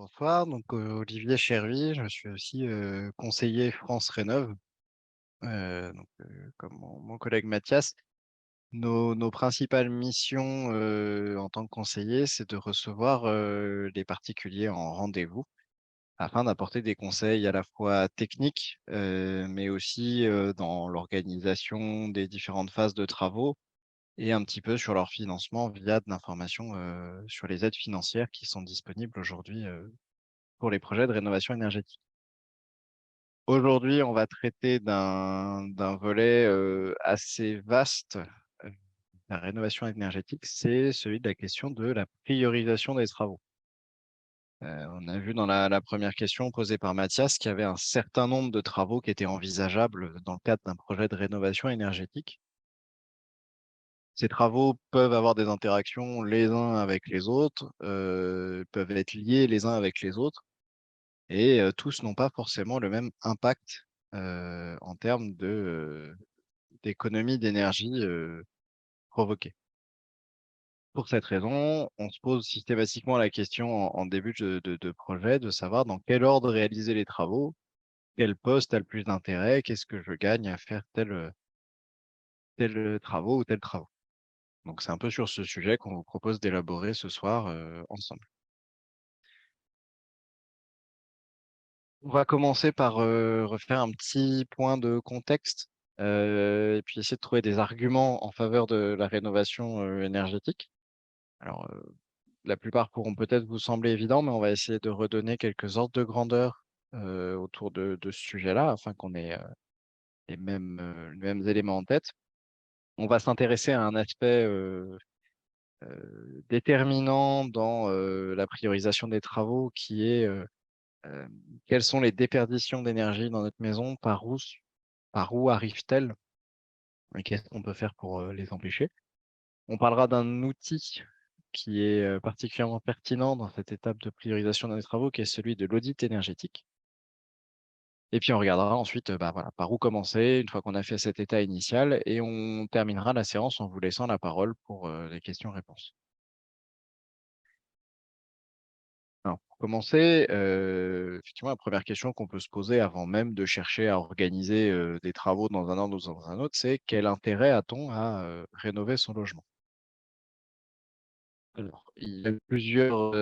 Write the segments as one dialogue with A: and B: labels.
A: Bonsoir, donc Olivier Chervy, je suis aussi conseiller France Rénov, comme mon collègue Mathias. Nos principales missions en tant que conseiller, c'est de recevoir les particuliers en rendez-vous afin d'apporter des conseils à la fois techniques, mais aussi dans l'organisation des différentes phases de travaux et un petit peu sur leur financement via de l'information sur les aides financières qui sont disponibles aujourd'hui pour les projets de rénovation énergétique. Aujourd'hui, on va traiter d'un volet assez vaste de la rénovation énergétique, c'est celui de la question de la priorisation des travaux. On a vu dans la première question posée par Mathias qu'il y avait un certain nombre de travaux qui étaient envisageables dans le cadre d'un projet de rénovation énergétique. Ces travaux peuvent avoir des interactions les uns avec les autres, peuvent être liés les uns avec les autres, et tous n'ont pas forcément le même impact en termes d'économie d'énergie provoquée. Pour cette raison, on se pose systématiquement la question en début de projet de savoir dans quel ordre réaliser les travaux, quel poste a le plus d'intérêt, qu'est-ce que je gagne à faire tel travaux ou tel travaux. Donc c'est un peu sur ce sujet qu'on vous propose d'élaborer ce soir ensemble. On va commencer par refaire un petit point de contexte et puis essayer de trouver des arguments en faveur de la rénovation énergétique. Alors, la plupart pourront peut-être vous sembler évidents, mais on va essayer de redonner quelques ordres de grandeur autour de ce sujet-là afin qu'on ait les mêmes éléments en tête. On va s'intéresser à un aspect déterminant dans la priorisation des travaux qui est euh, quelles sont les déperditions d'énergie dans notre maison, par où arrivent-elles et qu'est-ce qu'on peut faire pour les empêcher. On parlera d'un outil qui est particulièrement pertinent dans cette étape de priorisation des travaux, qui est celui de l'audit énergétique. Et puis on regardera ensuite bah, voilà, par où commencer une fois qu'on a fait cet état initial et on terminera la séance en vous laissant la parole pour les questions-réponses. Alors, pour commencer, effectivement, la première question qu'on peut se poser avant même de chercher à organiser des travaux dans un ordre ou dans un autre, c'est quel intérêt a-t-on à rénover son logement? Alors, il y a plusieurs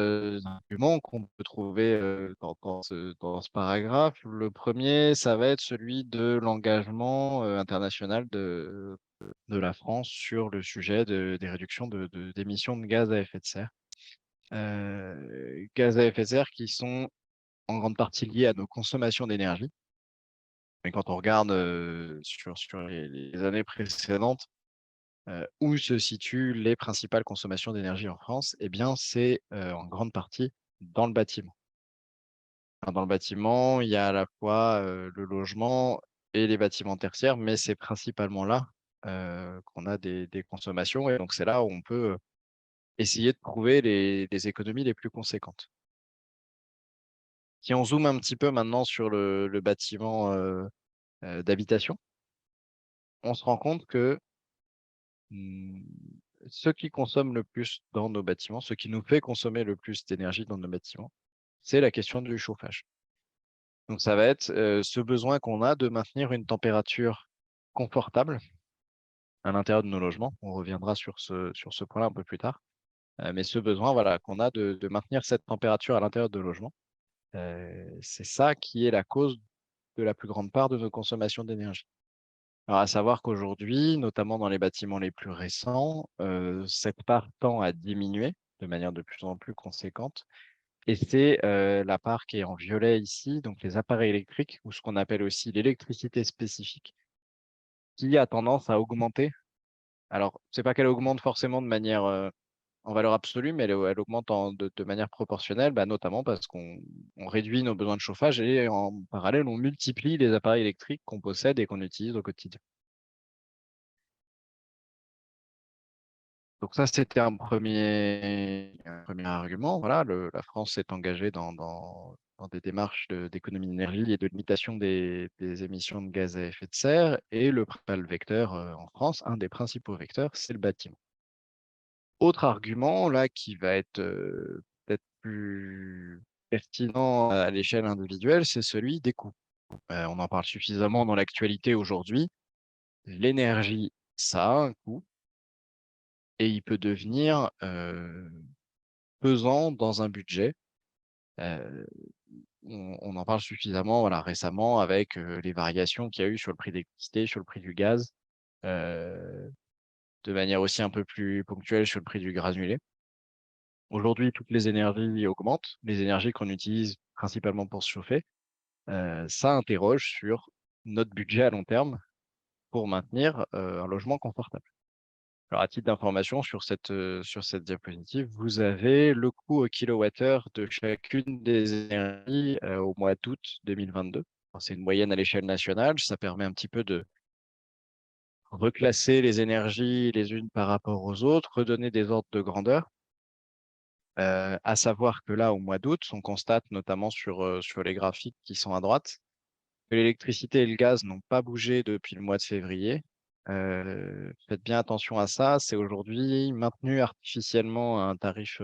A: arguments qu'on peut trouver dans ce paragraphe. Le premier, ça va être celui de l'engagement international de la France sur le sujet des réductions d'émissions de gaz à effet de serre. Gaz à effet de serre qui sont en grande partie liés à nos consommations d'énergie. Mais quand on regarde sur les années précédentes, où se situent les principales consommations d'énergie en France? Eh bien, c'est en grande partie dans le bâtiment. Enfin, dans le bâtiment, il y a à la fois le logement et les bâtiments tertiaires, mais c'est principalement là qu'on a des consommations. Et donc, c'est là où on peut essayer de trouver les économies les plus conséquentes. Si on zoome un petit peu maintenant sur le bâtiment d'habitation, on se rend compte que Mmh, ce qui consomme le plus dans nos bâtiments, ce qui nous fait consommer le plus d'énergie dans nos bâtiments, c'est la question du chauffage. Donc ça va être, ce besoin qu'on a de maintenir une température confortable à l'intérieur de nos logements. On reviendra sur ce point-là un peu plus tard. Mais ce besoin, voilà, qu'on a de maintenir cette température à l'intérieur de logement, c'est ça qui est la cause de la plus grande part de nos consommations d'énergie. Alors, à savoir qu'aujourd'hui, notamment dans les bâtiments les plus récents, cette part tend à diminuer de manière de plus en plus conséquente. Et c'est la part qui est en violet ici, donc les appareils électriques, ou ce qu'on appelle aussi l'électricité spécifique, qui a tendance à augmenter. Alors, c'est pas qu'elle augmente forcément de manière en valeur absolue, mais elle augmente de manière proportionnelle, bah, notamment parce qu'on réduit nos besoins de chauffage et en parallèle, on multiplie les appareils électriques qu'on possède et qu'on utilise au quotidien. Donc ça, c'était un premier argument. Voilà, la France s'est engagée dans des démarches d'économie d'énergie et de limitation des émissions de gaz à effet de serre. Et le principal vecteur en France, un des principaux vecteurs, c'est le bâtiment. Autre argument, là, qui va être peut-être plus pertinent à l'échelle individuelle, c'est celui des coûts. On en parle suffisamment dans l'actualité aujourd'hui. L'énergie, ça a un coût et il peut devenir, pesant dans un budget. Heu, on en parle suffisamment, voilà, récemment avec, les variations qu'il y a eu sur le prix de l'électricité, sur le prix du gaz, heu, de manière aussi un peu plus ponctuelle sur le prix du granulé. Aujourd'hui, toutes les énergies augmentent, les énergies qu'on utilise principalement pour se chauffer. Ça interroge sur notre budget à long terme pour maintenir, un logement confortable. Alors à titre d'information sur cette diapositive, vous avez le coût au kilowattheure de chacune des énergies, au mois d'août 2022. Alors c'est une moyenne à l'échelle nationale, ça permet un petit peu de reclasser les énergies les unes par rapport aux autres, redonner des ordres de grandeur. À savoir que là, au mois d'août, on constate notamment sur les graphiques qui sont à droite, que l'électricité et le gaz n'ont pas bougé depuis le mois de février. Faites bien attention à ça, c'est aujourd'hui maintenu artificiellement à un tarif,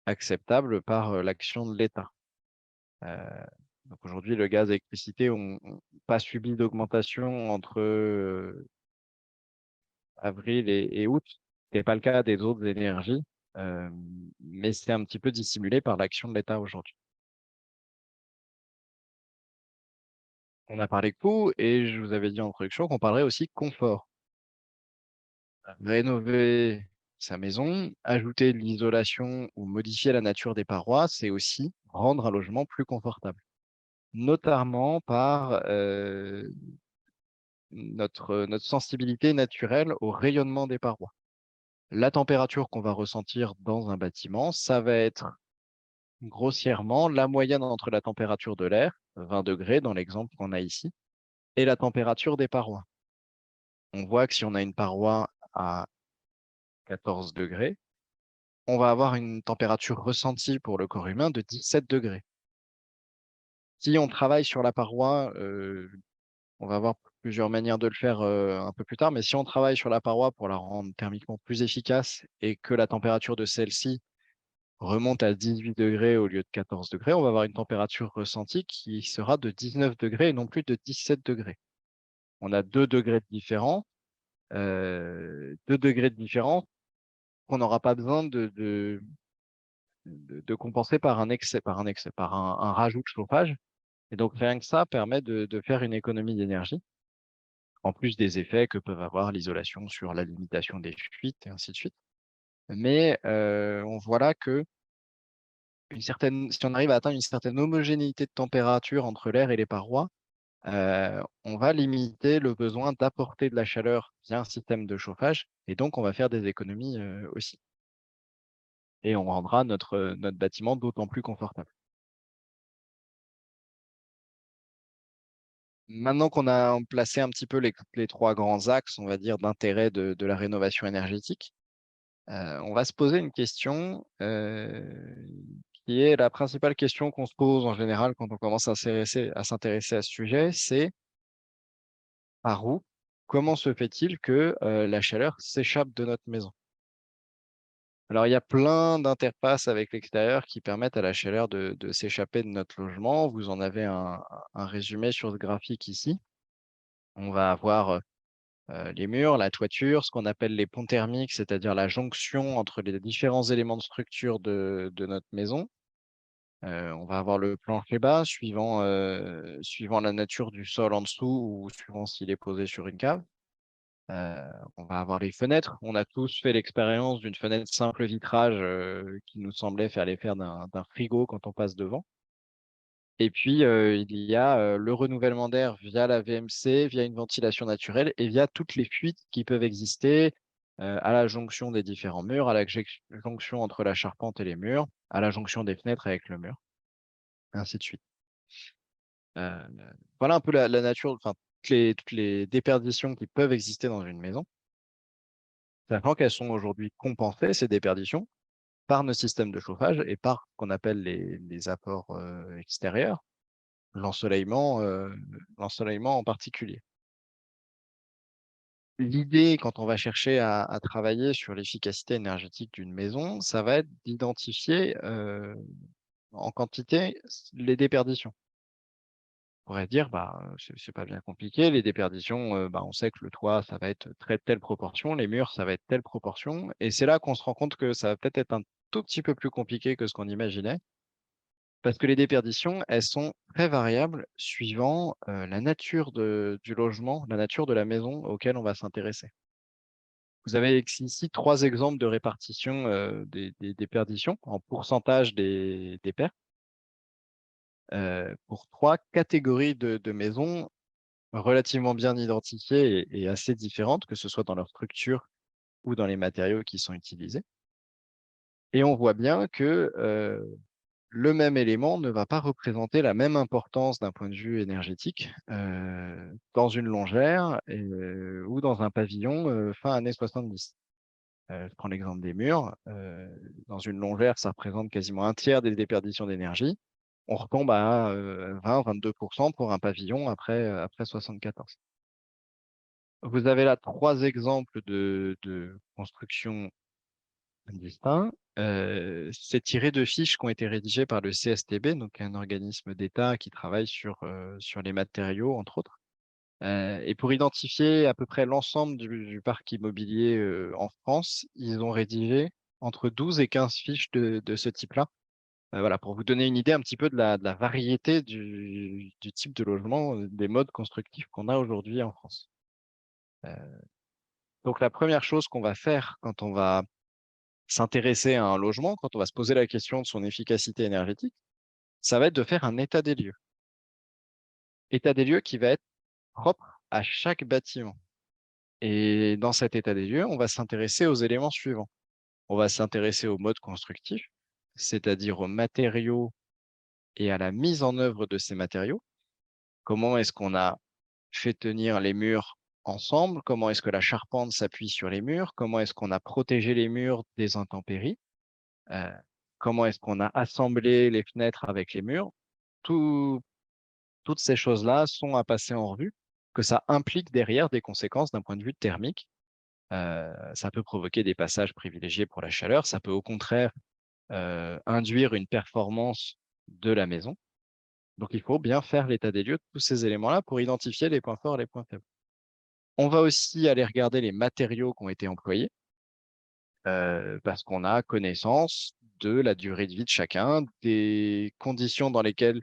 A: acceptable par, l'action de l'État. Heu, donc aujourd'hui, le gaz et l'électricité ont pas subi d'augmentation entre, avril et août. Ce n'est pas le cas des autres énergies, mais c'est un petit peu dissimulé par l'action de l'État aujourd'hui. On a parlé coût et je vous avais dit en introduction qu'on parlerait aussi confort. Rénover sa maison, ajouter de l'isolation ou modifier la nature des parois, c'est aussi rendre un logement plus confortable. Notamment par notre sensibilité naturelle au rayonnement des parois. La température qu'on va ressentir dans un bâtiment, ça va être grossièrement la moyenne entre la température de l'air, 20 degrés dans l'exemple qu'on a ici, et la température des parois. On voit que si on a une paroi à 14 degrés, on va avoir une température ressentie pour le corps humain de 17 degrés. Si on travaille sur la paroi, on va avoir plusieurs manières de le faire, un peu plus tard, mais si on travaille sur la paroi pour la rendre thermiquement plus efficace et que la température de celle-ci remonte à 18 degrés au lieu de 14 degrés, on va avoir une température ressentie qui sera de 19 degrés et non plus de 17 degrés. On a 2 degrés de différence, 2 degrés de différence qu'on n'aura pas besoin de compenser par un rajout de chauffage. Et donc rien que ça permet de faire une économie d'énergie, en plus des effets que peuvent avoir l'isolation sur la limitation des fuites et ainsi de suite. Mais, on voit là que si on arrive à atteindre une certaine homogénéité de température entre l'air et les parois, on va limiter le besoin d'apporter de la chaleur via un système de chauffage et donc on va faire des économies, aussi et on rendra notre bâtiment d'autant plus confortable. Maintenant qu'on a placé un petit peu les 3 grands axes, on va dire, d'intérêt de la rénovation énergétique, on va se poser une question, qui est la principale question qu'on se pose en général quand on commence à s'intéresser à ce sujet, c'est: par où, comment se fait-il que, la chaleur s'échappe de notre maison? Alors il y a plein d'interfaces avec l'extérieur qui permettent à la chaleur de s'échapper de notre logement. Vous en avez un résumé sur ce graphique ici. On va avoir, les murs, la toiture, ce qu'on appelle les ponts thermiques, c'est-à-dire la jonction entre les différents éléments de structure de notre maison. On va avoir le plancher bas suivant la nature du sol en dessous ou suivant s'il est posé sur une cave. Heu, on va avoir les fenêtres. On a tous fait l'expérience d'une fenêtre simple vitrage, qui nous semblait faire l'effet d'un frigo quand on passe devant. Et puis, il y a, le renouvellement d'air via la VMC, via une ventilation naturelle et via toutes les fuites qui peuvent exister, à la jonction des différents murs, à la jonction entre la charpente et les murs, à la jonction des fenêtres avec le mur, et ainsi de suite. Heu, voilà un peu la nature, enfin, toutes les déperditions qui peuvent exister dans une maison, sachant qu'elles sont aujourd'hui compensées, ces déperditions, par nos systèmes de chauffage et par ce qu'on appelle les apports, extérieurs, l'ensoleillement, l'ensoleillement en particulier. L'idée quand on va chercher à travailler sur l'efficacité énergétique d'une maison, ça va être d'identifier, en quantité, les déperditions. On pourrait dire, bah, c'est pas bien compliqué, les déperditions, bah, on sait que le toit, ça va être telle proportion, les murs, ça va être telle proportion et c'est là qu'on se rend compte que ça va peut-être être un tout petit peu plus compliqué que ce qu'on imaginait. Parce que les déperditions, elles sont très variables suivant, la nature du logement, la nature de la maison auquel on va s'intéresser. Vous avez ici 3 exemples de répartition, des déperditions en pourcentage des pertes, pour 3 catégories de maisons relativement bien identifiées et assez différentes, que ce soit dans leur structure ou dans les matériaux qui sont utilisés. Et on voit bien que, le même élément ne va pas représenter la même importance d'un point de vue énergétique, dans une longère ou dans un pavillon, fin années 70. Je prends l'exemple des murs, dans une longère, ça représente quasiment un tiers des déperditions d'énergie. On retombe à, 20-22 pour un pavillon après 74. Vous avez là 3 exemples de construction distincts. C'est tiré de fiches qui ont été rédigées par le CSTB, donc un organisme d'État qui travaille sur les matériaux, entre autres. Et pour identifier à peu près l'ensemble du parc immobilier, en France, ils ont rédigé entre 12 et 15 fiches de ce type-là. Voilà, pour vous donner une idée un petit peu de la variété du type de logement, des modes constructifs qu'on a aujourd'hui en France. Donc la première chose qu'on va faire quand on va s'intéresser à un logement, quand on va se poser la question de son efficacité énergétique, ça va être de faire un état des lieux. État des lieux qui va être propre à chaque bâtiment. Et dans cet état des lieux, on va s'intéresser aux éléments suivants. On va s'intéresser au mode constructif, c'est-à-dire aux matériaux et à la mise en œuvre de ces matériaux. Comment est-ce qu'on a fait tenir les murs ensemble? Comment est-ce que la charpente s'appuie sur les murs? Comment est-ce qu'on a protégé les murs des intempéries? Euh, Comment est-ce qu'on a assemblé les fenêtres avec les murs? Tout- Toutes ces choses-là sont à passer en revue, que ça implique derrière des conséquences d'un point de vue thermique. Ça peut provoquer des passages privilégiés pour la chaleur, ça peut au contraire induire une performance de la maison. Donc il faut bien faire l'état des lieux de tous ces éléments-là pour identifier les points forts et les points faibles. On va aussi aller regarder les matériaux qui ont été employés, parce qu'on a connaissance de la durée de vie de chacun, des conditions dans lesquelles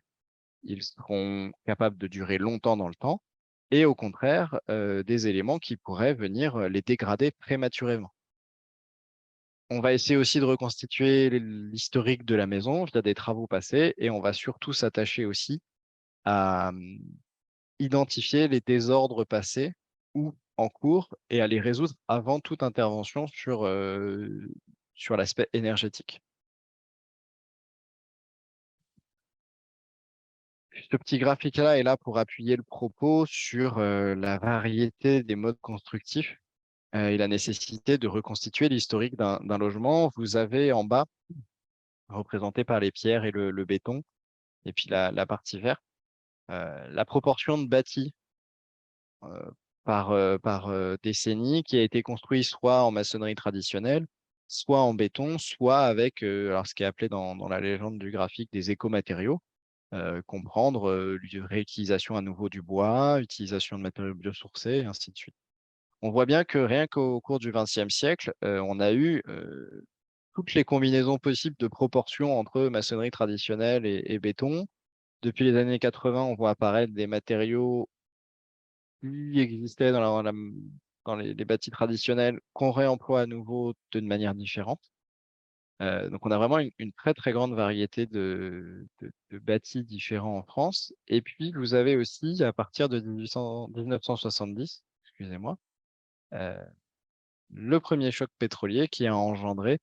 A: ils seront capables de durer longtemps dans le temps, et au contraire, des éléments qui pourraient venir les dégrader prématurément. On va essayer aussi de reconstituer l'historique de la maison via des travaux passés, et on va surtout s'attacher aussi à identifier les désordres passés ou en cours et à les résoudre avant toute intervention sur l'aspect énergétique. Ce petit graphique-là est là pour appuyer le propos sur la variété des modes constructifs et la nécessité de reconstituer l'historique d'un logement. Vous avez en bas, représenté par les pierres et le béton, et puis la partie verte, la proportion de bâti euh, par décennie qui a été construit soit en maçonnerie traditionnelle, soit en béton, soit avec alors ce qui est appelé dans la légende du graphique des écomatériaux, comprendre réutilisation à nouveau du bois, utilisation de matériaux biosourcés, et ainsi de suite. On voit bien que rien qu'au cours du XXe siècle, on a eu toutes les combinaisons possibles de proportions entre maçonnerie traditionnelle et béton. Depuis les années 80, on voit apparaître des matériaux qui existaient dans les bâtis traditionnels qu'on réemploie à nouveau d'une manière différente. Donc, on a vraiment une très, très grande variété de bâtis différents en France. Et puis, vous avez aussi, à partir de 1970, excusez-moi, euh, le premier choc pétrolier qui a engendré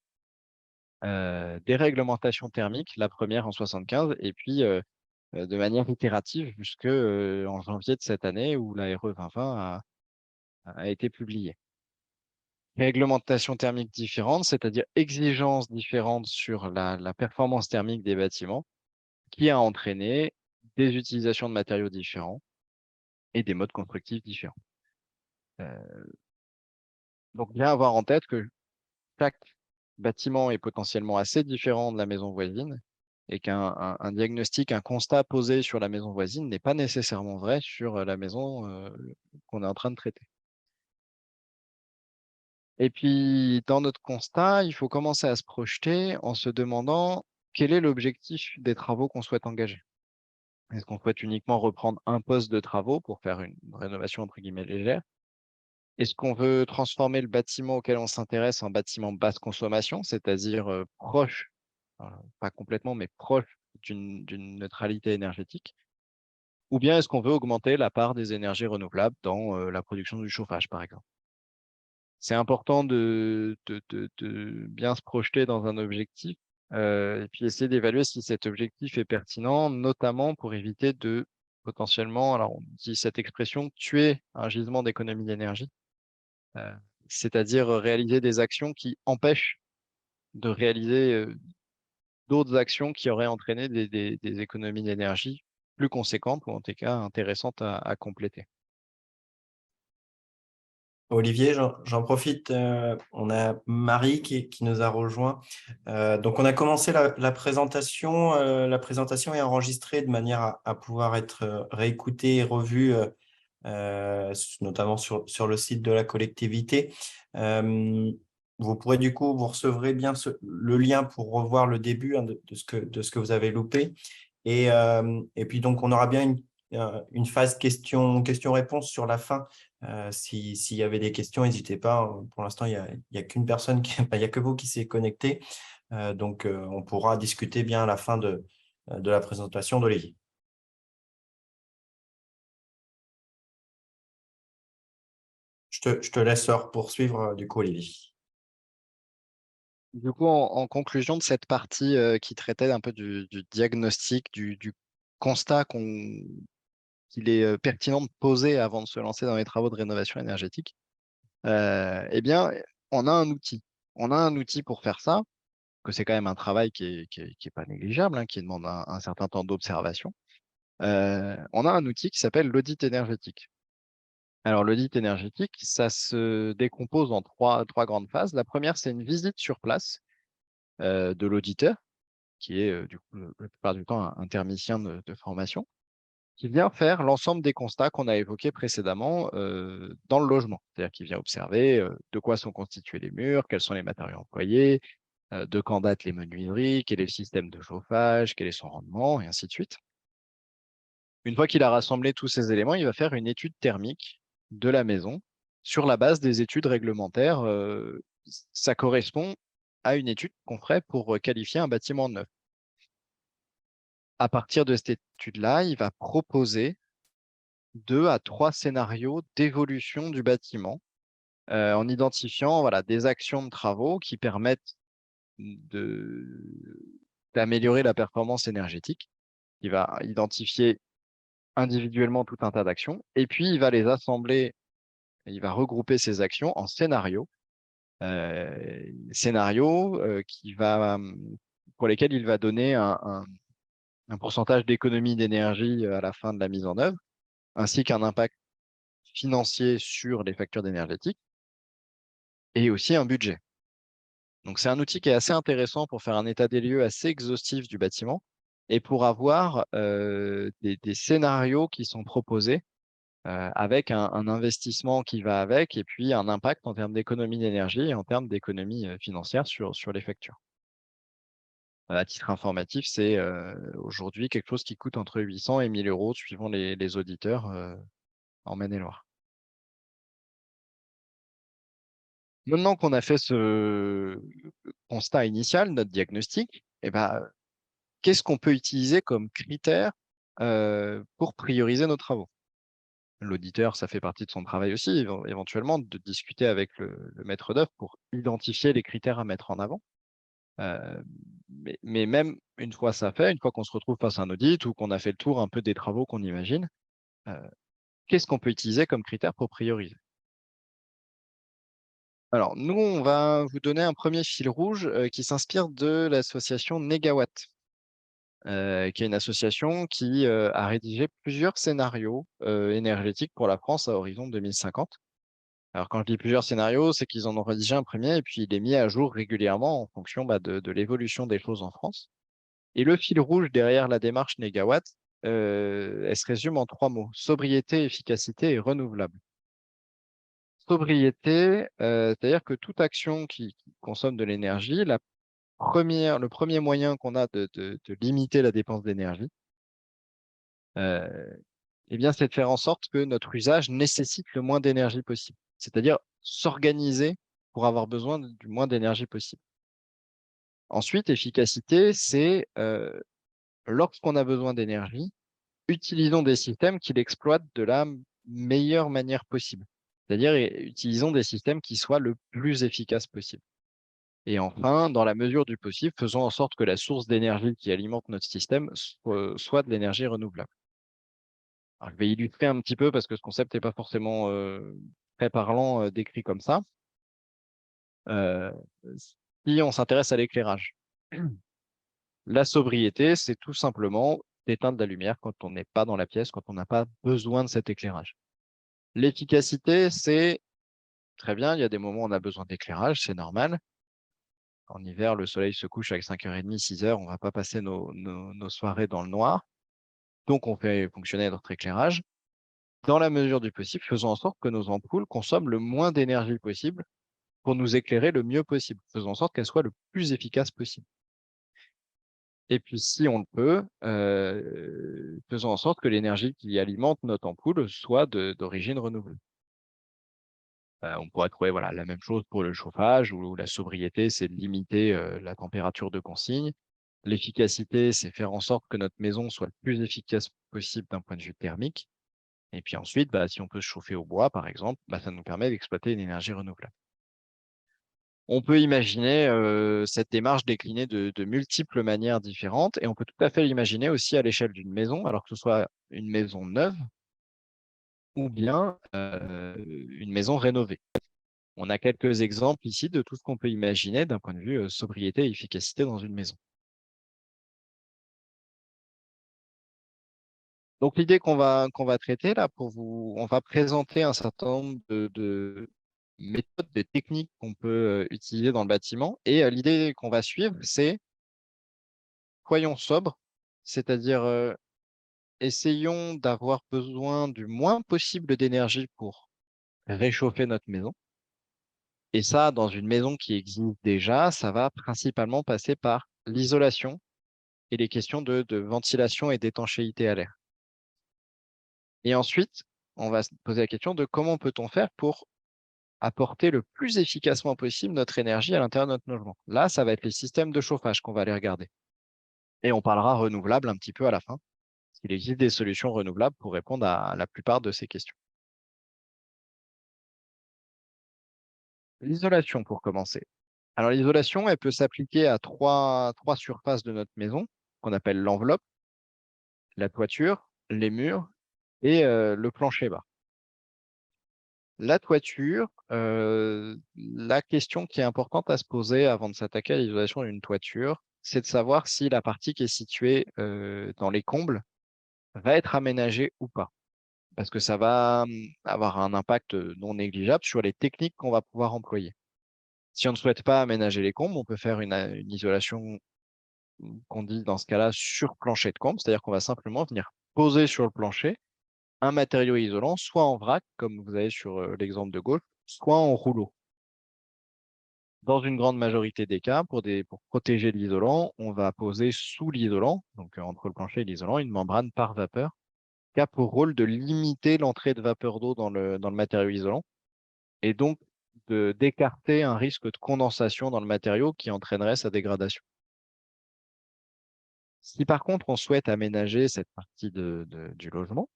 A: des réglementations thermiques, la première en 75, et puis de manière itérative jusque en janvier de cette année où la RE 2020 a été publiée. Réglementation thermique différente, c'est-à-dire exigences différentes sur la performance thermique des bâtiments, qui a entraîné des utilisations de matériaux différents et des modes constructifs différents. Euh, donc, bien avoir en tête que chaque bâtiment est potentiellement assez différent de la maison voisine et qu'un un diagnostic, un constat posé sur la maison voisine n'est pas nécessairement vrai sur la maison qu'on est en train de traiter. Et puis, dans notre constat, il faut commencer à se projeter en se demandant quel est l'objectif des travaux qu'on souhaite engager. Est-ce qu'on souhaite uniquement reprendre un poste de travaux pour faire une rénovation entre guillemets légère? Est-ce qu'on veut transformer le bâtiment auquel on s'intéresse en bâtiment basse consommation, c'est-à-dire proche, pas complètement, mais proche d'une neutralité énergétique? Ou bien est-ce qu'on veut augmenter la part des énergies renouvelables dans la production du chauffage, par exemple? C'est important de bien se projeter dans un objectif et puis essayer d'évaluer si cet objectif est pertinent, notamment pour éviter de potentiellement, alors on utilise cette expression, tuer un gisement d'économie d'énergie, heu, c'est-à-dire réaliser des actions qui empêchent de réaliser d'autres actions qui auraient entraîné des économies d'énergie plus conséquentes ou en tout cas intéressantes à compléter.
B: Olivier, j'en profite, on a Marie qui nous a rejoint. Donc on a commencé la présentation est enregistrée de manière à pouvoir être, réécoutée et revue, notamment sur le site de la collectivité. Hem, Vous pourrez du coup, vous recevrez bien le lien pour revoir le début, hein, de ce que vous avez loupé. Et puis donc on aura bien une phase questions-réponses sur la fin. S'il y avait des questions, n'hésitez pas, hein. Pour l'instant, il y a qu'une personne qui il y a que vous qui s'est connecté. Donc on pourra discuter bien à la fin de la présentation d'Olivier. Je te laisse poursuivre, du coup, Olivier.
A: Du coup, en conclusion de cette partie qui traitait un peu du diagnostic, du constat qu'il est pertinent de poser avant de se lancer dans les travaux de rénovation énergétique, eh bien, on a un outil. On a un outil pour faire ça, que c'est quand même un travail qui est pas négligeable, hein, qui demande un certain temps d'observation. On a un outil qui s'appelle l'audit énergétique. Alors, l'audit énergétique, ça se décompose en trois grandes phases. La première, c'est une visite sur place de l'auditeur, qui est du coup la plupart du temps un thermicien de formation, qui vient faire l'ensemble des constats qu'on a évoqués précédemment dans le logement. C'est-à-dire qu'il vient observer de quoi sont constitués les murs, quels sont les matériaux employés, de quand datent les menuiseries, quel est le système de chauffage, quel est son rendement, et ainsi de suite. Une fois qu'il a rassemblé tous ces éléments, il va faire une étude thermique de la maison sur la base des études réglementaires. Ça correspond à une étude qu'on ferait pour qualifier un bâtiment neuf. À partir de cette étude-là, il va proposer 2 à 3 scénarios d'évolution du bâtiment, en identifiant, voilà, des actions de travaux qui permettent de d'améliorer la performance énergétique. Il va identifier individuellement tout un tas d'actions et puis il va les assembler, il va regrouper ces actions en scénarios, pour lesquels il va donner un pourcentage d'économie d'énergie, à la fin de la mise en œuvre, ainsi qu'un impact financier sur les factures énergétiques et aussi un budget. Donc c'est un outil qui est assez intéressant pour faire un état des lieux assez exhaustif du bâtiment et pour avoir des scénarios qui sont proposés avec un investissement qui va avec et puis un impact en termes d'économie d'énergie et en termes d'économie financière sur les factures. À titre informatif, c'est aujourd'hui quelque chose qui coûte entre 800 et 1 000 € suivant les auditeurs en Maine-et-Loire. Maintenant qu'on a fait ce constat initial, notre diagnostic, eh ben, qu'est-ce qu'on peut utiliser comme critère pour prioriser nos travaux? L'auditeur, ça fait partie de son travail aussi, éventuellement, de discuter avec le maître d'œuvre pour identifier les critères à mettre en avant. Heu, mais même une fois ça fait, une fois qu'on se retrouve face à un audit ou qu'on a fait le tour un peu des travaux qu'on imagine, heu, qu'est-ce qu'on peut utiliser comme critère pour prioriser? Alors nous, on va vous donner un premier fil rouge, qui s'inspire de l'association Négawatt. Qui est une association qui, a rédigé plusieurs scénarios, énergétiques pour la France à horizon 2050. Alors quand je dis plusieurs scénarios, c'est qu'ils en ont rédigé un premier et puis il est mis à jour régulièrement en fonction, bah, de l'évolution des choses en France. Et le fil rouge derrière la démarche Négawatt, elle se résume en 3 mots: sobriété, efficacité et renouvelable. Sobriété, c'est-à-dire que toute action qui consomme de l'énergie, le premier moyen qu'on a de limiter la dépense d'énergie, eh bien, c'est de faire en sorte que notre usage nécessite le moins d'énergie possible. C'est-à-dire s'organiser pour avoir besoin du moins d'énergie possible. Ensuite, efficacité, c'est lorsqu'on a besoin d'énergie, utilisons des systèmes qui l'exploitent de la meilleure manière possible. C'est-à-dire, utilisons des systèmes qui soient le plus efficaces possible. Et enfin, dans la mesure du possible, faisons en sorte que la source d'énergie qui alimente notre système soit de l'énergie renouvelable. Alors, je vais illustrer un petit peu parce que ce concept n'est pas forcément très parlant décrit comme ça. Euh, Si on s'intéresse à l'éclairage, la sobriété, c'est tout simplement d'éteindre la lumière quand on n'est pas dans la pièce, quand on n'a pas besoin de cet éclairage. L'efficacité, c'est très bien, il y a des moments où on a besoin d'éclairage, c'est normal. En hiver, le soleil se couche avec 5h30, 6h, on ne va pas passer nos soirées dans le noir. Donc, on fait fonctionner notre éclairage. Dans la mesure du possible, faisons en sorte que nos ampoules consomment le moins d'énergie possible pour nous éclairer le mieux possible. Faisons en sorte qu'elles soient le plus efficaces possible. Et puis, si on le peut, faisons en sorte que l'énergie qui alimente notre ampoule soit d'origine renouvelable. On pourrait trouver voilà, la même chose pour le chauffage, où la sobriété, c'est de limiter la température de consigne. L'efficacité, c'est faire en sorte que notre maison soit le plus efficace possible d'un point de vue thermique. Et puis ensuite, bah, si on peut se chauffer au bois, par exemple, bah, ça nous permet d'exploiter une énergie renouvelable. On peut imaginer cette démarche déclinée de multiples manières différentes et on peut tout à fait l'imaginer aussi à l'échelle d'une maison, alors que ce soit une maison neuve ou bien une maison rénovée. On a quelques exemples ici de tout ce qu'on peut imaginer d'un point de vue sobriété et efficacité dans une maison. Donc l'idée qu'on va traiter là on va présenter un certain nombre de méthodes, de techniques qu'on peut utiliser dans le bâtiment. Et l'idée qu'on va suivre, c'est soyons sobres, c'est-à-dire essayons d'avoir besoin du moins possible d'énergie pour réchauffer notre maison. Et ça, dans une maison qui existe déjà, ça va principalement passer par l'isolation et les questions de ventilation et d'étanchéité à l'air. Et ensuite, on va se poser la question de comment peut-on faire pour apporter le plus efficacement possible notre énergie à l'intérieur de notre logement. Là, ça va être les systèmes de chauffage qu'on va aller regarder. Et on parlera renouvelable un petit peu à la fin. Il existe des solutions renouvelables pour répondre à la plupart de ces questions. L'isolation pour commencer. Alors l'isolation, elle peut s'appliquer à trois surfaces de notre maison, qu'on appelle l'enveloppe, la toiture, les murs et le plancher bas. La toiture, la question qui est importante à se poser avant de s'attaquer à l'isolation d'une toiture, c'est de savoir si la partie qui est située dans les combles va être aménagée ou pas. Parce que ça va avoir un impact non négligeable sur les techniques qu'on va pouvoir employer. Si on ne souhaite pas aménager les combles, on peut faire une isolation qu'on dit dans ce cas-là sur plancher de comble, c'est-à-dire qu'on va simplement venir poser sur le plancher un matériau isolant, soit en vrac, comme vous avez sur l'exemple de gauche, soit en rouleau. Dans une grande majorité des cas, pour protéger l'isolant, on va poser sous l'isolant, donc entre le plancher et l'isolant, une membrane par vapeur, qui a pour rôle de limiter l'entrée de vapeur d'eau dans le matériau isolant, et donc d'écarter un risque de condensation dans le matériau qui entraînerait sa dégradation. Si par contre on souhaite aménager cette partie du logement,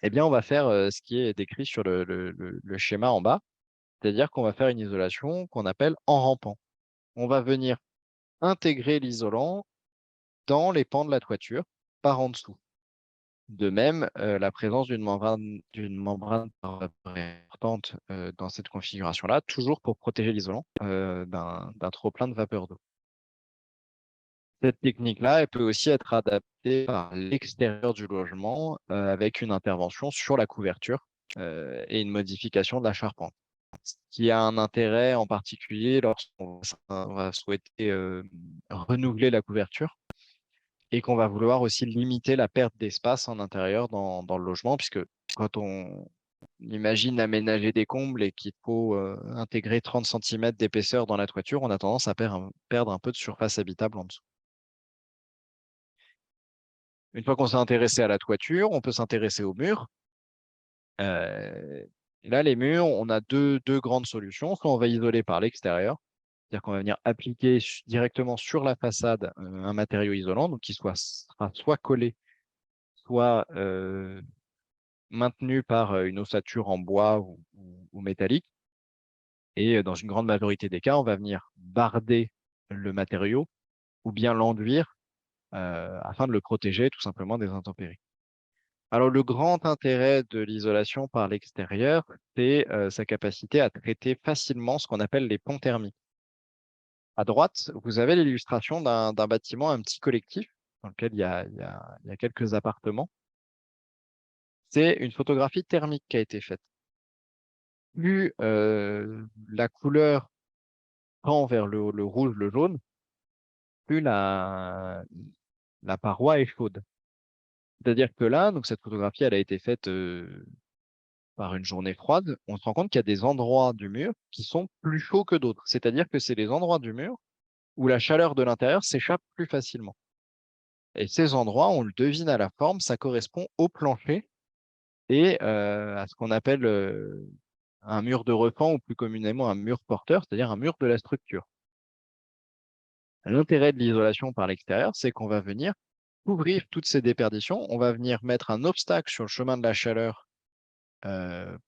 A: eh bien on va faire ce qui est décrit sur le schéma en bas, c'est-à-dire qu'on va faire une isolation qu'on appelle en rampant. On va venir intégrer l'isolant dans les pans de la toiture par en dessous. De même, la présence d'une membrane par vapeur est importante dans cette configuration-là, toujours pour protéger l'isolant d'un trop-plein de vapeur d'eau. Cette technique-là, elle peut aussi être adaptée par l'extérieur du logement avec une intervention sur la couverture et une modification de la charpente. Ce qui a un intérêt en particulier lorsqu'on va souhaiter renouveler la couverture, et qu'on va vouloir aussi limiter la perte d'espace en intérieur dans le logement, puisque quand on imagine aménager des combles et qu'il faut intégrer 30 centimètres d'épaisseur dans la toiture, on a tendance à perdre un peu de surface habitable en dessous. Une fois qu'on s'est intéressé à la toiture, on peut s'intéresser aux murs. Et là, les murs, on a deux grandes solutions. Soit on va isoler par l'extérieur, c'est-à-dire qu'on va venir appliquer directement sur la façade un matériau isolant, donc qui sera soit collé, soit maintenu par une ossature en bois ou métallique. Et dans une grande majorité des cas, on va venir barder le matériau ou bien l'enduire afin de le protéger tout simplement des intempéries. Alors, le grand intérêt de l'isolation par l'extérieur, c'est sa capacité à traiter facilement ce qu'on appelle les ponts thermiques. À droite, vous avez l'illustration d'un bâtiment, un petit collectif, dans lequel il y a quelques appartements. C'est une photographie thermique qui a été faite. Plus la couleur tend vers le rouge, le jaune, plus la paroi est chaude. C'est-à-dire que là, donc cette photographie, elle a été faite par une journée froide. On se rend compte qu'il y a des endroits du mur qui sont plus chauds que d'autres. C'est-à-dire que c'est les endroits du mur où la chaleur de l'intérieur s'échappe plus facilement. Et ces endroits, on le devine à la forme, ça correspond au plancher et à ce qu'on appelle un mur de refend ou plus communément un mur porteur, c'est-à-dire un mur de la structure. L'intérêt de l'isolation par l'extérieur, c'est qu'on va venir couvrir toutes ces déperditions, on va venir mettre un obstacle sur le chemin de la chaleur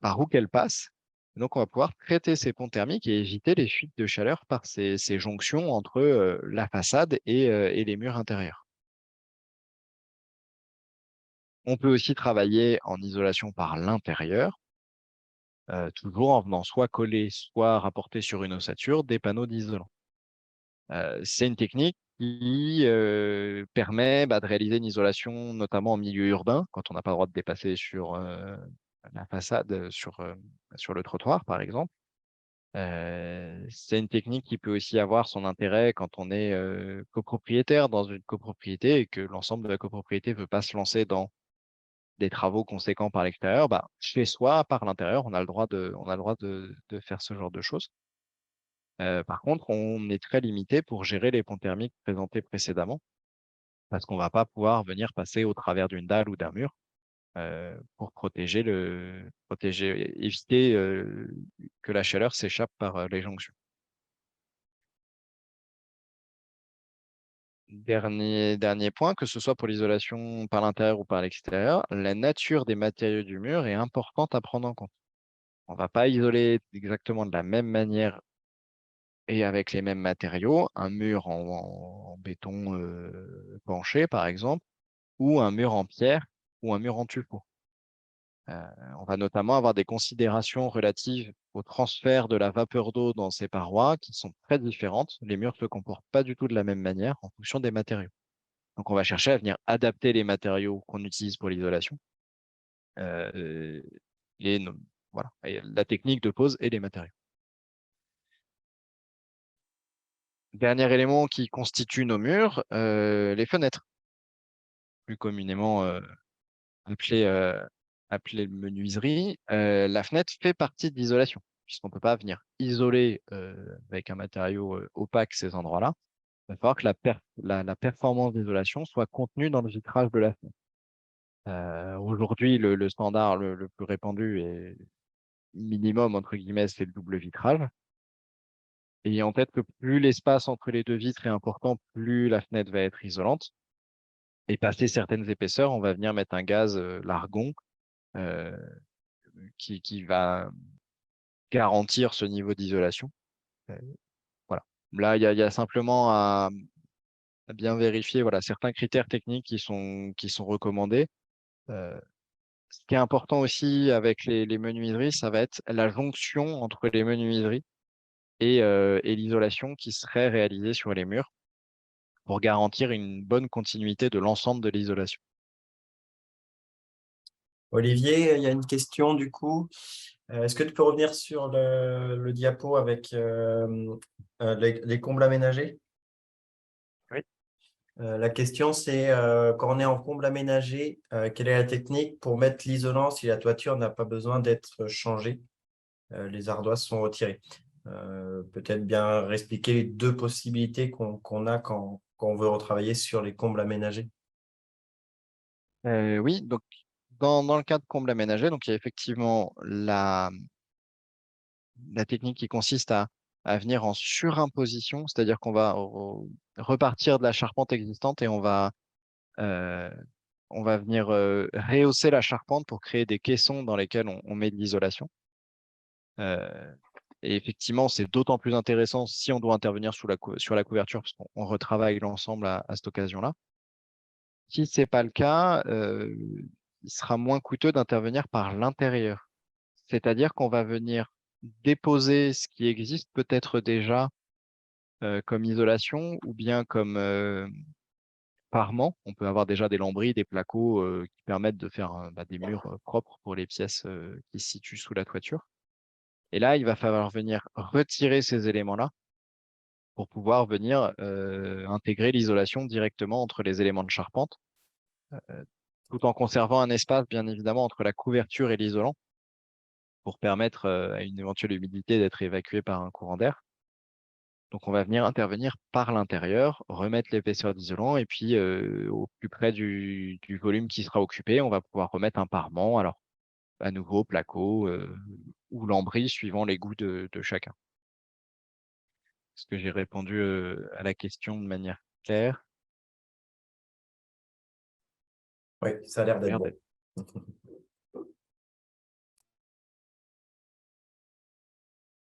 A: par où qu'elle passe. Donc, on va pouvoir traiter ces ponts thermiques et éviter les fuites de chaleur par ces jonctions entre la façade et les murs intérieurs. On peut aussi travailler en isolation par l'intérieur, toujours en venant soit coller, soit rapporter sur une ossature des panneaux d'isolant. C'est une technique qui permet de réaliser une isolation, notamment en milieu urbain, quand on n'a pas le droit de dépasser sur la façade, sur le trottoir, par exemple. C'est une technique qui peut aussi avoir son intérêt quand on est copropriétaire dans une copropriété et que l'ensemble de la copropriété ne veut pas se lancer dans des travaux conséquents par l'extérieur. Bah, chez soi, par l'intérieur, on a le droit de faire ce genre de choses. Par contre, on est très limité pour gérer les ponts thermiques présentés précédemment parce qu'on ne va pas pouvoir venir passer au travers d'une dalle ou d'un mur pour éviter que la chaleur s'échappe par les jonctions. Dernier point, que ce soit pour l'isolation par l'intérieur ou par l'extérieur, la nature des matériaux du mur est importante à prendre en compte. On ne va pas isoler exactement de la même manière et avec les mêmes matériaux un mur en béton penché, par exemple, ou un mur en pierre ou un mur en tuffeau. On va notamment avoir des considérations relatives au transfert de la vapeur d'eau dans ces parois qui sont très différentes. Les murs ne se comportent pas du tout de la même manière en fonction des matériaux. Donc, on va chercher à venir adapter les matériaux qu'on utilise pour l'isolation euh, et, voilà, et la technique de pose et les matériaux. Dernier élément qui constitue nos murs, les fenêtres, plus communément appelées, menuiseries. La fenêtre fait partie de l'isolation, puisqu'on ne peut pas venir isoler avec un matériau opaque ces endroits-là. Il va falloir que la performance d'isolation soit contenue dans le vitrage de la fenêtre. Aujourd'hui, le standard le plus répandu est minimum, entre guillemets, c'est le double vitrage. Et en tête que plus l'espace entre les deux vitres est important, plus la fenêtre va être isolante. Et passer certaines épaisseurs, on va venir mettre un gaz l'argon euh, qui va garantir ce niveau d'isolation. Euh, voilà. Là, il y a simplement à bien vérifier voilà, certains critères techniques qui sont recommandés. Euh, Ce qui est important aussi avec les menuiseries, ça va être la jonction entre les menuiseries et l'isolation qui serait réalisée sur les murs pour garantir une bonne continuité de l'ensemble de l'isolation.
B: Olivier, il y a une question du coup. Est-ce que tu peux revenir sur le diapo avec les combles aménagés?
A: Oui.
B: La question, c'est quand on est en comble aménagé, quelle est la technique pour mettre l'isolant si la toiture n'a pas besoin d'être changée? Les ardoises sont retirées. Peut-être bien expliquer les deux possibilités qu'on a quand on veut retravailler sur les combles aménagés.
A: Oui, donc dans le cas de comble aménagé, donc il y a effectivement la technique qui consiste à venir en surimposition, c'est-à-dire qu'on va repartir de la charpente existante et euh, on va venir rehausser la charpente pour créer des caissons dans lesquels on met de l'isolation. Euh, et effectivement, c'est d'autant plus intéressant si on doit intervenir sur la couverture, parce qu'on retravaille l'ensemble à cette occasion-là. Si ce n'est pas le cas, il sera moins coûteux d'intervenir par l'intérieur. C'est-à-dire qu'on va venir déposer ce qui existe peut-être déjà comme isolation ou bien comme parement. On peut avoir déjà des lambris, des placo qui permettent de faire des murs propres pour les pièces qui se situent sous la toiture. Et là, il va falloir venir retirer ces éléments-là pour pouvoir venir intégrer l'isolation directement entre les éléments de charpente, euh, tout en conservant un espace, bien évidemment, entre la couverture et l'isolant pour permettre à une éventuelle humidité d'être évacuée par un courant d'air. Donc, on va venir intervenir par l'intérieur, remettre l'épaisseur d'isolant et puis au plus près du volume qui sera occupé, on va pouvoir remettre un parement. Alors, à nouveau, placo ou lambris suivant les goûts de chacun. Est-ce que j'ai répondu à la question de manière claire?
B: Oui, ça a l'air d'être bon.
A: Regardez.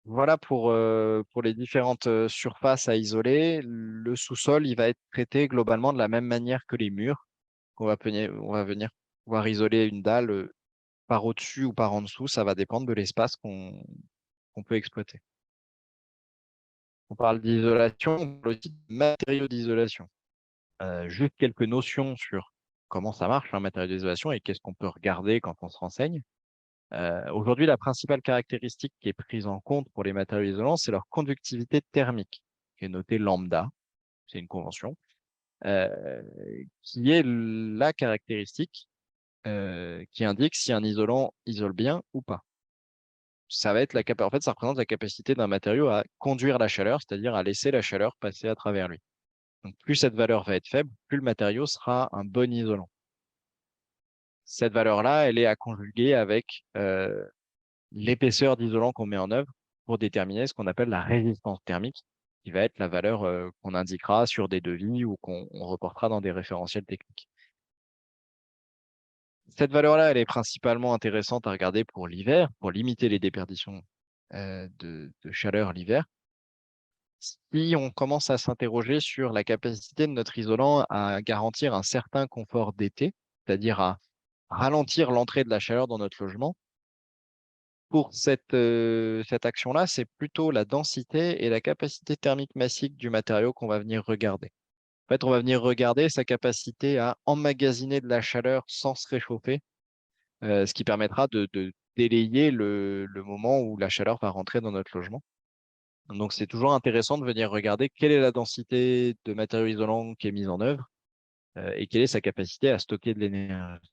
A: Voilà pour les différentes surfaces à isoler. Le sous-sol, il va être traité globalement de la même manière que les murs. On va venir pouvoir isoler une dalle par au-dessus ou par en dessous. Ça va dépendre de l'espace qu'on peut exploiter. On parle d'isolation, on parle aussi de matériaux d'isolation. Juste quelques notions sur comment ça marche, un matériau d'isolation, et qu'est-ce qu'on peut regarder quand on se renseigne. Aujourd'hui, la principale caractéristique qui est prise en compte pour les matériaux isolants, c'est leur conductivité thermique, qui est notée lambda, c'est une convention, euh, qui est la caractéristique qui indique si un isolant isole bien ou pas. Ça va être en fait, ça représente la capacité d'un matériau à conduire la chaleur, c'est-à-dire à laisser la chaleur passer à travers lui. Donc, plus cette valeur va être faible, plus le matériau sera un bon isolant. Cette valeur-là, elle est à conjuguer avec l'épaisseur d'isolant qu'on met en œuvre pour déterminer ce qu'on appelle la résistance thermique, qui va être la valeur qu'on indiquera sur des devis ou qu'on reportera dans des référentiels techniques. Cette valeur-là, elle est principalement intéressante à regarder pour l'hiver, pour limiter les déperditions de chaleur l'hiver. Si on commence à s'interroger sur la capacité de notre isolant à garantir un certain confort d'été, c'est-à-dire à ralentir l'entrée de la chaleur dans notre logement, pour cette action-là, c'est plutôt la densité et la capacité thermique massique du matériau qu'on va venir regarder. En fait, on va venir regarder sa capacité à emmagasiner de la chaleur sans se réchauffer, ce qui permettra de délayer le moment où la chaleur va rentrer dans notre logement. Donc, c'est toujours intéressant de venir regarder quelle est la densité de matériaux isolants qui est mise en œuvre et quelle est sa capacité à stocker de l'énergie.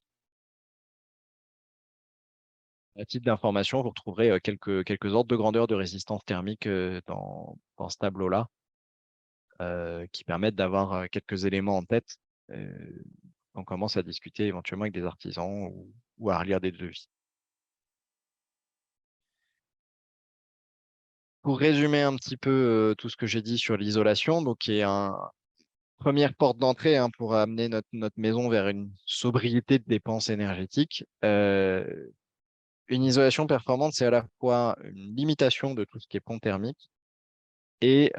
A: À titre d'information, vous retrouverez quelques ordres de grandeur de résistance thermique dans ce tableau-là qui permettent d'avoir quelques éléments en tête. Euh, on commence à discuter éventuellement avec des artisans ou à relire des devis. Pour résumer un petit peu tout ce que j'ai dit sur l'isolation, donc qui est une première porte d'entrée pour amener notre maison vers une sobriété de dépenses énergétiques. Une isolation performante, c'est à la fois une limitation de tout ce qui est pont thermique et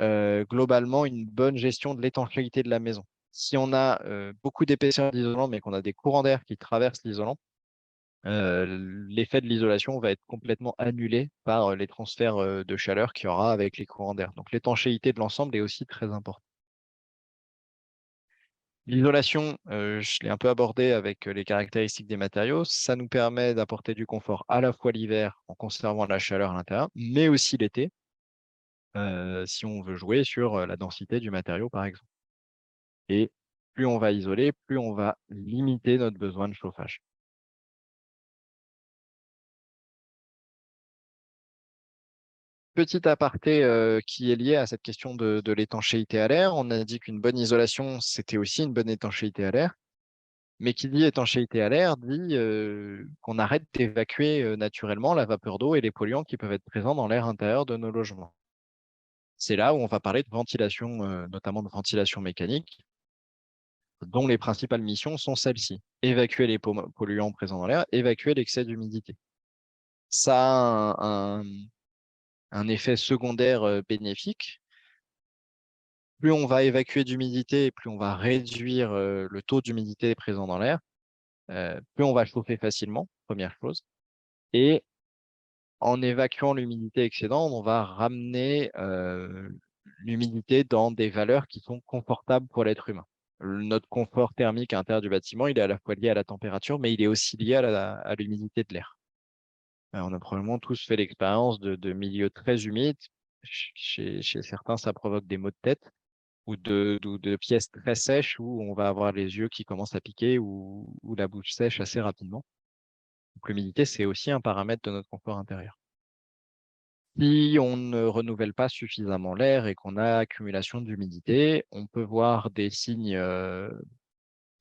A: globalement une bonne gestion de l'étanchéité de la maison. Si on a beaucoup d'épaisseur d'isolant, mais qu'on a des courants d'air qui traversent l'isolant, l'effet de l'isolation va être complètement annulé par les transferts de chaleur qu'il y aura avec les courants d'air. Donc l'étanchéité de l'ensemble est aussi très importante. L'isolation, je l'ai un peu abordé avec les caractéristiques des matériaux. Ça nous permet d'apporter du confort à la fois l'hiver en conservant la chaleur à l'intérieur, mais aussi l'été, si on veut jouer sur la densité du matériau, par exemple. Et plus on va isoler, plus on va limiter notre besoin de chauffage. Petit aparté qui est lié à cette question de l'étanchéité à l'air. On a dit qu'une bonne isolation, c'était aussi une bonne étanchéité à l'air. Mais qui dit étanchéité à l'air dit qu'on arrête d'évacuer naturellement la vapeur d'eau et les polluants qui peuvent être présents dans l'air intérieur de nos logements. C'est là où on va parler de ventilation, notamment de ventilation mécanique, dont les principales missions sont celles-ci. Évacuer les polluants présents dans l'air, évacuer l'excès d'humidité. Ça a un effet secondaire bénéfique. Plus on va évacuer d'humidité, plus on va réduire le taux d'humidité présent dans l'air, plus on va chauffer facilement, première chose. Et en évacuant l'humidité excédente, on va ramener l'humidité dans des valeurs qui sont confortables pour l'être humain. Notre confort thermique à l'intérieur du bâtiment, il est à la fois lié à la température, mais il est aussi lié à l'humidité de l'air. On a probablement tous fait l'expérience de milieux très humides. Chez certains, ça provoque des maux de tête ou de pièces très sèches où on va avoir les yeux qui commencent à piquer ou la bouche sèche assez rapidement. Donc l'humidité, c'est aussi un paramètre de notre confort intérieur. Si on ne renouvelle pas suffisamment l'air et qu'on a accumulation d'humidité, on peut voir des signes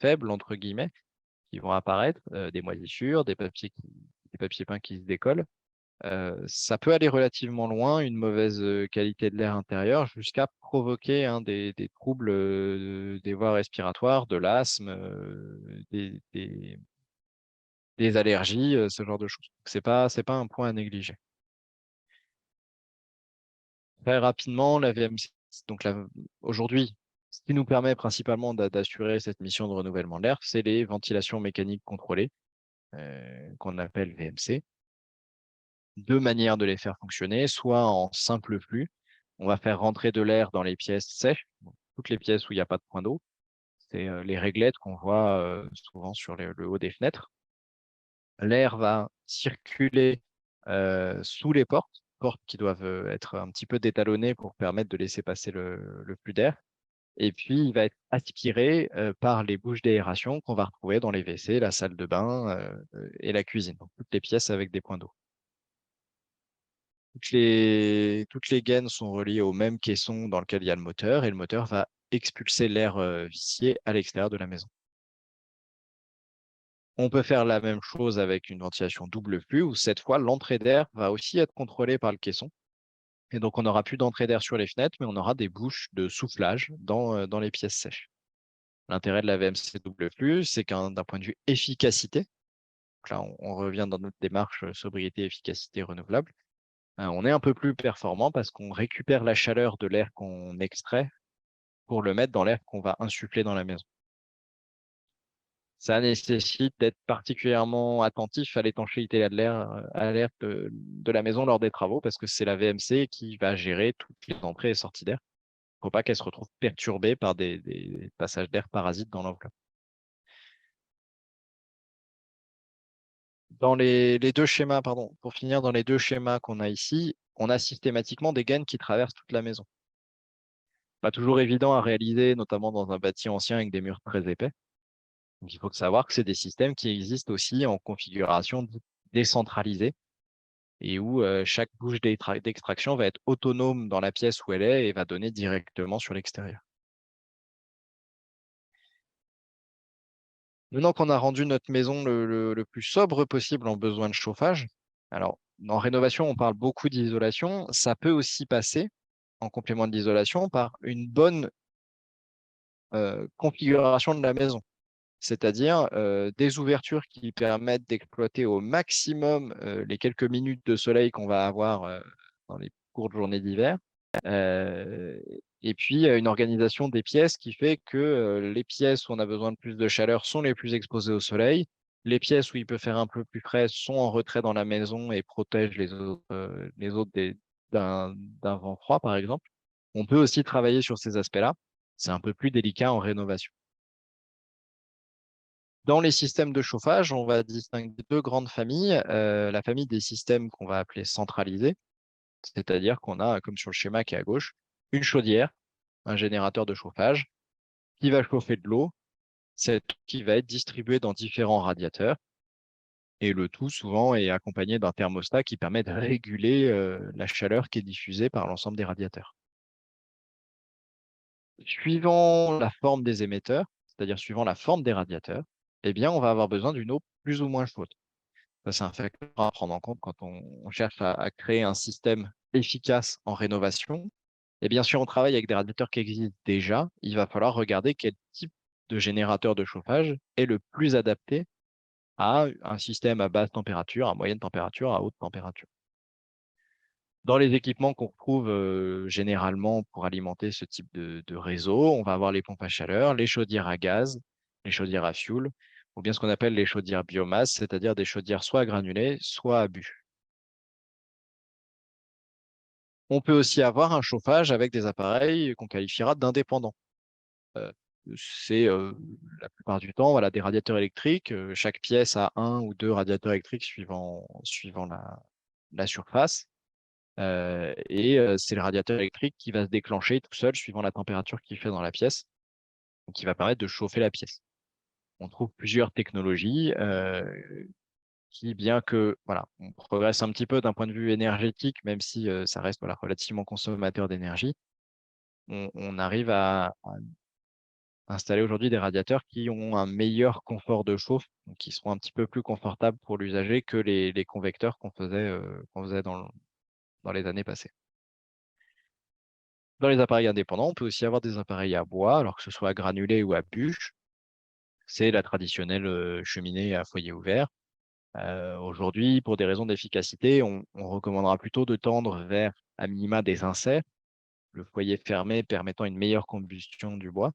A: faibles, entre guillemets, qui vont apparaître, des moisissures, des papiers peints qui se décollent. Ça peut aller relativement loin, une mauvaise qualité de l'air intérieur, jusqu'à provoquer des troubles des voies respiratoires, de l'asthme, des allergies, ce genre de choses. C'est pas un point à négliger. Très rapidement, la VMC, donc aujourd'hui, ce qui nous permet principalement d'assurer cette mission de renouvellement de l'air, c'est les ventilations mécaniques contrôlées, qu'on appelle VMC. Deux manières de les faire fonctionner, soit en simple flux, on va faire rentrer de l'air dans les pièces sèches, donc toutes les pièces où il n'y a pas de point d'eau. C'est les réglettes qu'on voit souvent sur le haut des fenêtres. L'air va circuler sous les portes qui doivent être un petit peu détalonnées pour permettre de laisser passer le flux d'air. Et puis, il va être aspiré par les bouches d'aération qu'on va retrouver dans les WC, la salle de bain et la cuisine. Donc, toutes les pièces avec des points d'eau. Toutes les gaines sont reliées au même caisson dans lequel il y a le moteur et le moteur va expulser l'air vicié à l'extérieur de la maison. On peut faire la même chose avec une ventilation double flux où cette fois, l'entrée d'air va aussi être contrôlée par le caisson. Et donc, on n'aura plus d'entrée d'air sur les fenêtres, mais on aura des bouches de soufflage dans les pièces sèches. L'intérêt de la VMC double flux, c'est d'un point de vue efficacité, donc là, on revient dans notre démarche sobriété, efficacité renouvelable, on est un peu plus performant parce qu'on récupère la chaleur de l'air qu'on extrait pour le mettre dans l'air qu'on va insuffler dans la maison. Ça nécessite d'être particulièrement attentif à l'étanchéité de l'air, à l'air de la maison lors des travaux parce que c'est la VMC qui va gérer toutes les entrées et sorties d'air. Il ne faut pas qu'elle se retrouve perturbée par des passages d'air parasites dans l'enveloppe. Dans les deux schémas, pardon, pour finir, dans les deux schémas qu'on a ici, on a systématiquement des gaines qui traversent toute la maison. Pas toujours évident à réaliser, notamment dans un bâti ancien avec des murs très épais. Donc, il faut savoir que c'est des systèmes qui existent aussi en configuration décentralisée et où chaque bouche d'extraction va être autonome dans la pièce où elle est et va donner directement sur l'extérieur. Maintenant qu'on a rendu notre maison le plus sobre possible en besoin de chauffage, alors en rénovation, on parle beaucoup d'isolation, ça peut aussi passer en complément de l'isolation par une bonne configuration de la maison, c'est-à-dire des ouvertures qui permettent d'exploiter au maximum les quelques minutes de soleil qu'on va avoir dans les courtes journées d'hiver. Et puis, une organisation des pièces qui fait que les pièces où on a besoin de plus de chaleur sont les plus exposées au soleil. Les pièces où il peut faire un peu plus frais sont en retrait dans la maison et protègent les autres d'un vent froid, par exemple. On peut aussi travailler sur ces aspects-là. C'est un peu plus délicat en rénovation. Dans les systèmes de chauffage, on va distinguer deux grandes familles. La famille des systèmes qu'on va appeler centralisés, c'est-à-dire qu'on a, comme sur le schéma qui est à gauche, une chaudière, un générateur de chauffage qui va chauffer de l'eau C'est tout qui va être distribué dans différents radiateurs et le tout souvent est accompagné d'un thermostat qui permet de réguler la chaleur qui est diffusée par l'ensemble des radiateurs. Suivant la forme des émetteurs, c'est-à-dire suivant la forme des radiateurs, eh bien, on va avoir besoin d'une eau plus ou moins chaude. Ça, c'est un facteur à prendre en compte quand on cherche à créer un système efficace en rénovation. Et bien sûr, on travaille avec des radiateurs qui existent déjà. Il va falloir regarder quel type de générateur de chauffage est le plus adapté à un système à basse température, à moyenne température, à haute température. Dans les équipements qu'on retrouve généralement pour alimenter ce type de réseau, on va avoir les pompes à chaleur, les chaudières à gaz, les chaudières à fioul, ou bien ce qu'on appelle les chaudières biomasse, c'est-à-dire des chaudières soit à granulés, soit à bûches. On peut aussi avoir un chauffage avec des appareils qu'on qualifiera d'indépendants. Euh, c'est la plupart du temps voilà, des radiateurs électriques. Chaque pièce a un ou deux radiateurs électriques suivant la surface. C'est le radiateur électrique qui va se déclencher tout seul suivant la température qu'il fait dans la pièce, donc qui va permettre de chauffer la pièce. On trouve plusieurs technologies qui, bien que voilà, on progresse un petit peu d'un point de vue énergétique, même si ça reste voilà, relativement consommateur d'énergie, on arrive à installer aujourd'hui des radiateurs qui ont un meilleur confort de chauffe, donc qui seront un petit peu plus confortables pour l'usager que les convecteurs qu'on faisait dans les années passées. Dans les appareils indépendants, on peut aussi avoir des appareils à bois, alors que ce soit à granulés ou à bûches. C'est la traditionnelle cheminée à foyer ouvert. Aujourd'hui, pour des raisons d'efficacité, on recommandera plutôt de tendre vers, à minima, des insets, le foyer fermé permettant une meilleure combustion du bois.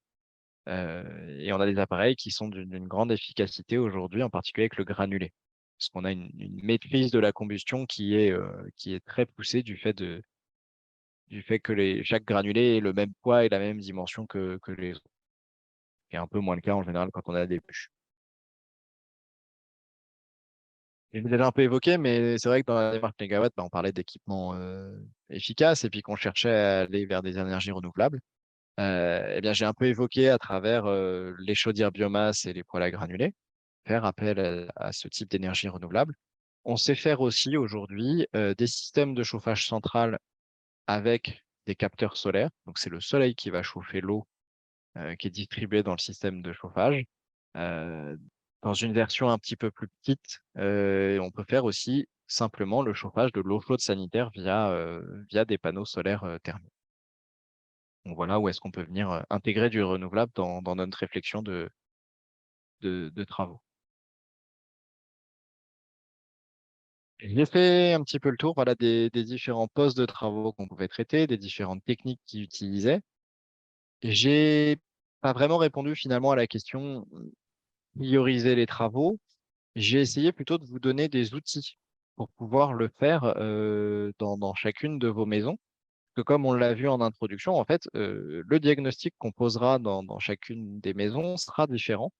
A: Et on a des appareils qui sont d'une grande efficacité aujourd'hui, en particulier avec le granulé. Parce qu'on a une maîtrise de la combustion qui est très poussée du fait que chaque granulé ait le même poids et la même dimension que les autres. C'est un peu moins le cas en général quand on a des bûches. Je l'ai déjà un peu évoqué, mais c'est vrai que dans la démarche mégawatt, on parlait d'équipements efficaces et puis qu'on cherchait à aller vers des énergies renouvelables. Eh bien, j'ai un peu évoqué à travers les chaudières biomasse et les poêles à granulés, faire appel à ce type d'énergie renouvelable. On sait faire aussi aujourd'hui des systèmes de chauffage central avec des capteurs solaires. Donc, c'est le soleil qui va chauffer l'eau qui est distribuée dans le système de chauffage. Euh, Dans une version un petit peu plus petite, on peut faire aussi simplement le chauffage de l'eau chaude sanitaire via des panneaux solaires thermiques. Donc voilà où est-ce qu'on peut venir intégrer du renouvelable dans notre réflexion de travaux. J'ai fait un petit peu le tour voilà, des différents postes de travaux qu'on pouvait traiter, des différentes techniques qu'ils utilisaient. J'ai pas vraiment répondu finalement à la question prioriser les travaux. J'ai essayé plutôt de vous donner des outils pour pouvoir le faire dans chacune de vos maisons. Parce que comme on l'a vu en introduction, en fait, le diagnostic qu'on posera dans chacune des maisons sera différent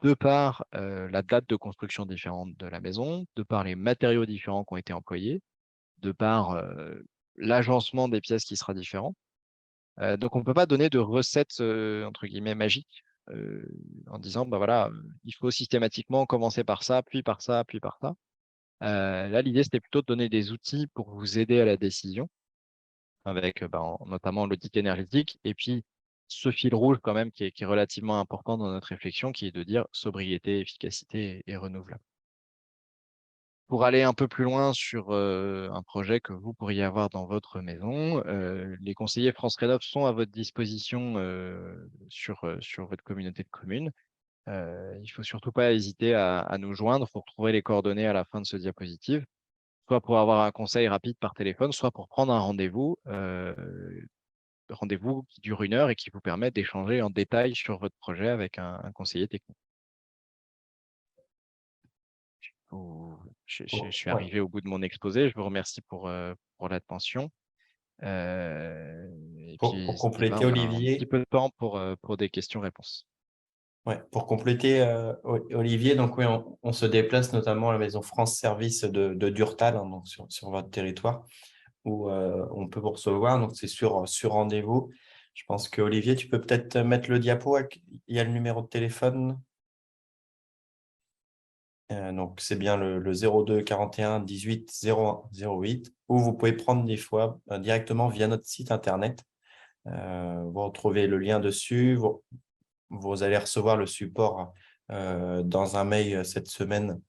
A: de par la date de construction différente de la maison, de par les matériaux différents qui ont été employés, de par l'agencement des pièces qui sera différent. Donc, on ne peut pas donner de recette, entre guillemets, magique en disant, bah voilà, il faut systématiquement commencer par ça, puis par ça, puis par ça. Là, l'idée, c'était plutôt de donner des outils pour vous aider à la décision, avec notamment l'audit énergétique, et puis ce fil rouge quand même qui est relativement important dans notre réflexion, qui est de dire sobriété, efficacité et renouvelable. Pour aller un peu plus loin sur un projet que vous pourriez avoir dans votre maison, les conseillers France Rénov sont à votre disposition sur votre communauté de communes. Il faut surtout pas hésiter à nous joindre pour trouver les coordonnées à la fin de ce diapositive, soit pour avoir un conseil rapide par téléphone, soit pour prendre un rendez-vous qui dure 1 heure et qui vous permet d'échanger en détail sur votre projet avec un conseiller technique. Je suis
B: Ouais.
A: arrivé au bout de mon exposé. Je vous remercie pour l'attention. Et puis,
B: Pour
A: n'hésitez pas,
B: compléter,
A: on a un petit
B: Olivier,
A: peu de temps pour des questions-réponses.
B: ouais, pour compléter, Olivier, donc oui, on se déplace notamment à la maison France Service de Durtal, hein, donc sur votre territoire, où on peut vous recevoir. Donc, c'est sur rendez-vous. Je pense que Olivier, tu peux peut-être mettre le diapo. Il y a le numéro de téléphone. Donc, c'est bien le 02 41 18 01 08, ou vous pouvez prendre des fois directement via notre site internet. Vous retrouvez le lien dessus. Vous allez recevoir le support dans un mail cette semaine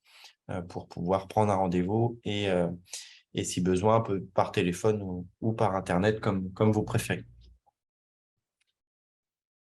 B: pour pouvoir prendre un rendez-vous et si besoin, par téléphone ou par internet, comme vous préférez.